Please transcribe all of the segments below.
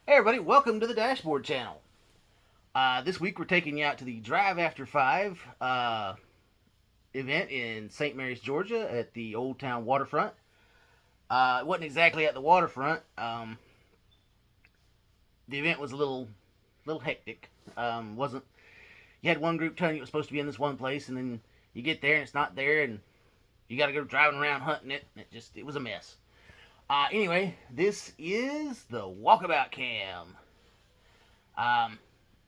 Hey everybody, welcome to the Dashboard channel. This week we're taking you out to the Drive After 5 event in St. Mary's, Georgia at the Old Town Waterfront. It wasn't exactly at the waterfront. The event was a little hectic. Wasn't You had one group telling you it was supposed to be in this one place, and then you get there and it's not there, and you got to go driving around hunting it, and it was a mess. Anyway, this is the Walkabout cam.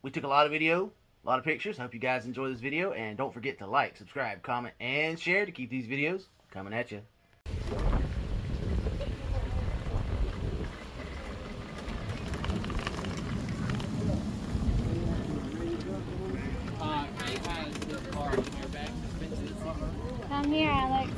We took a lot of video, a lot of pictures. I hope you guys enjoy this video, and don't forget to like, subscribe, comment, and share to keep these videos coming at you. Come here, Alex.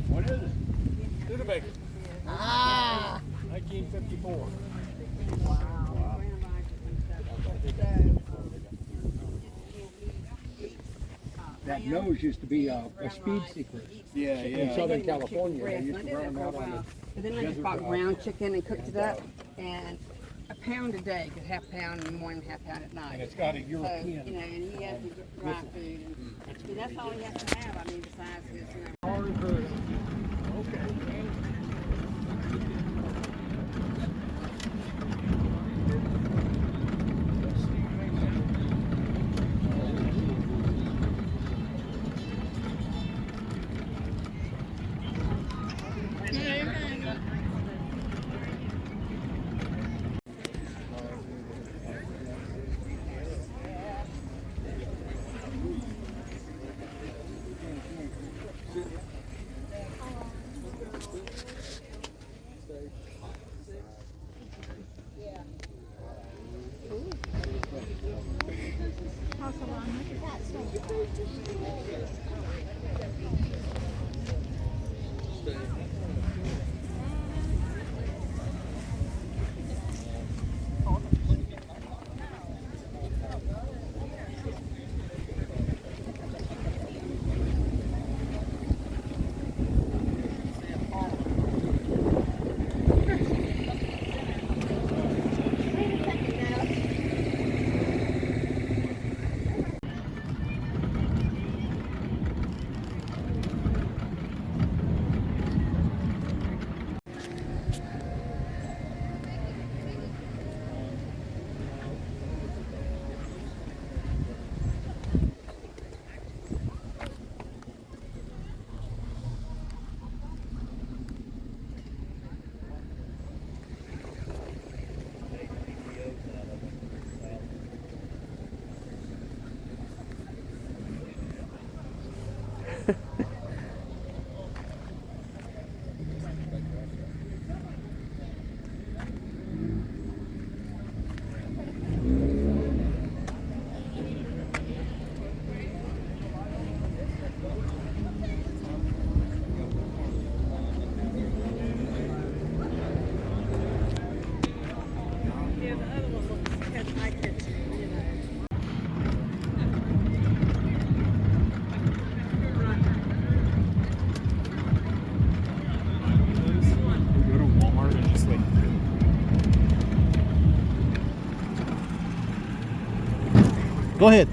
What is it? Studebaker. 1954. That nose used to be a speed secret. Yeah, In Southern California, they used to run them out on But then I just bought ground chicken and cooked it up, and a pound a day, because half pound in the morning, half pound at night. and it's got a So, European. and he has to get dry food, and see, that's all he has to have, I mean, besides his, Go to Walmart and just like. Go ahead.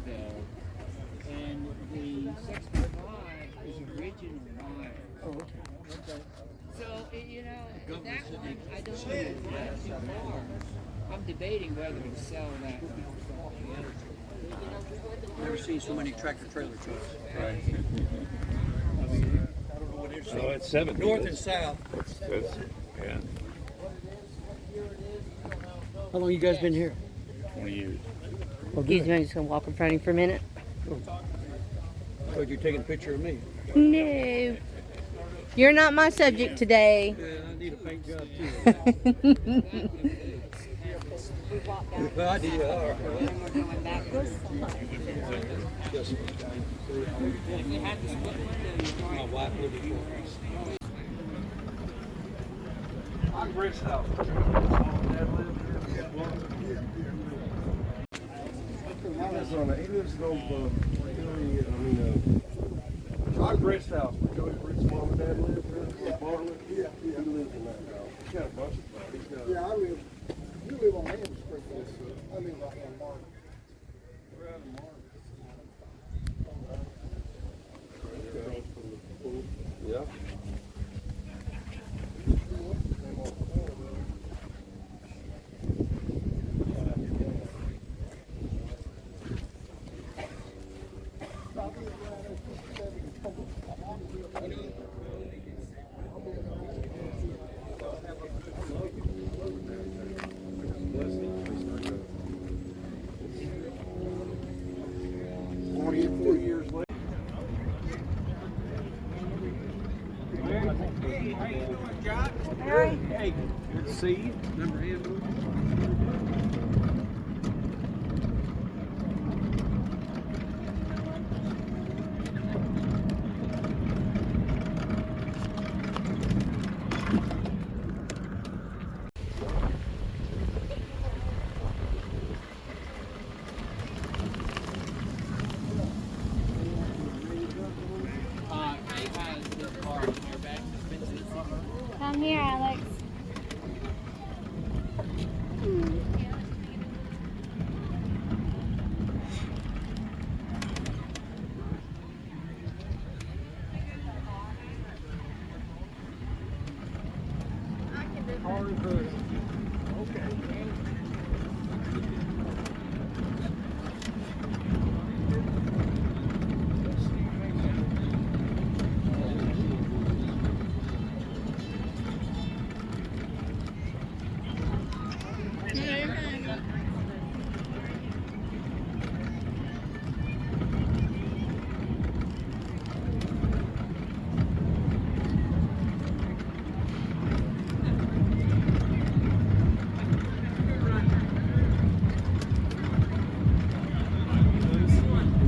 Greenville, and the 65 is original mine. Oh, okay. So, you know, that one, I don't know if it's too far. I'm debating whether to sell that one. Never seen so many tractor trailer trucks. Right. I mean, I don't know what it's. So it's 70. North and south. That's, yeah, How long you guys been here? 20 years. Oh, Excuse good. me, I'm just gonna walk in front of you for a minute. I thought you were taking a picture of me. No. You're not my subject today. Yeah, I need a paint job too. Well, I did. All right. Yes. My wife lived before. I'm Rick's house. He lives in old, I'm Rick's house. Rick's mom and dad live there. Bartlett. Yeah. He lives in that house. He's got a bunch of stuff. He's got. Yeah, you live on Ham Street. I live right on Martin. Yeah. Hey, good to see you. Remember him? Come here, Alex.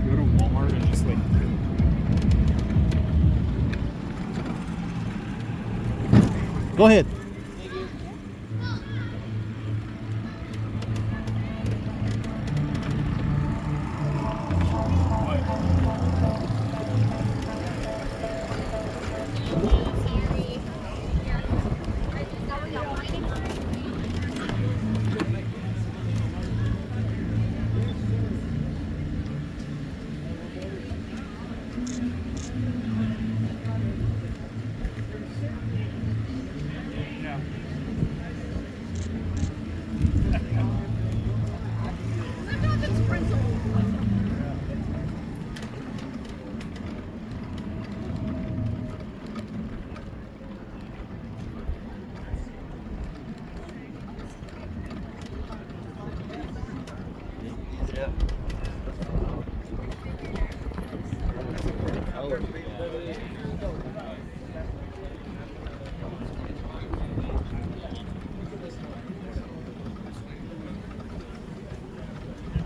Go to Walmart and just like. Go ahead.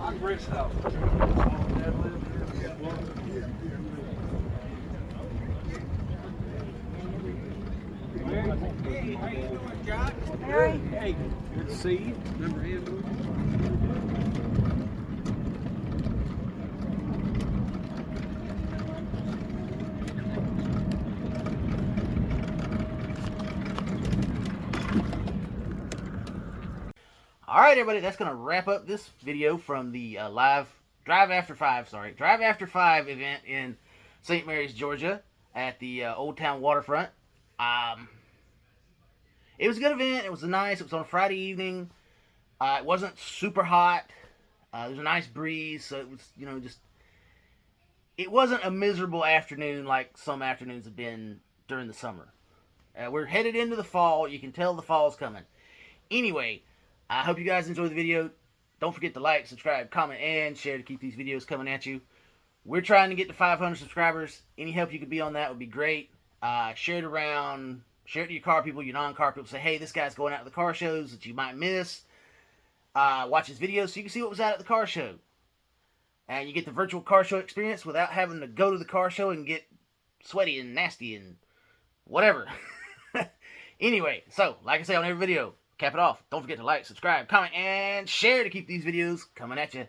I'm Rick's house. Hey, good to see you. Remember him? All right, everybody, that's going to wrap up this video from the live Drive After Five event in St. Mary's, Georgia, at the Old Town Waterfront. It was a good event. It was nice. It was on a Friday evening. It wasn't super hot. There was a nice breeze, so it was, just... It wasn't a miserable afternoon like some afternoons have been during the summer. We're headed into the fall. You can tell the fall's coming. Anyway, I hope you guys enjoyed the video. Don't forget to like, subscribe, comment, and share to keep these videos coming at you. We're trying to get to 500 subscribers. Any help you could be on that would be great. Share it around. Share it to your car people, your non-car people. Say, hey, this guy's going out to the car shows that you might miss. Watch his videos so you can see what was out at the car show. And you get the virtual car show experience without having to go to the car show and get sweaty and nasty and whatever. Anyway, so, like I say on every video, cap it off. Don't forget to like, subscribe, comment, and share to keep these videos coming at you.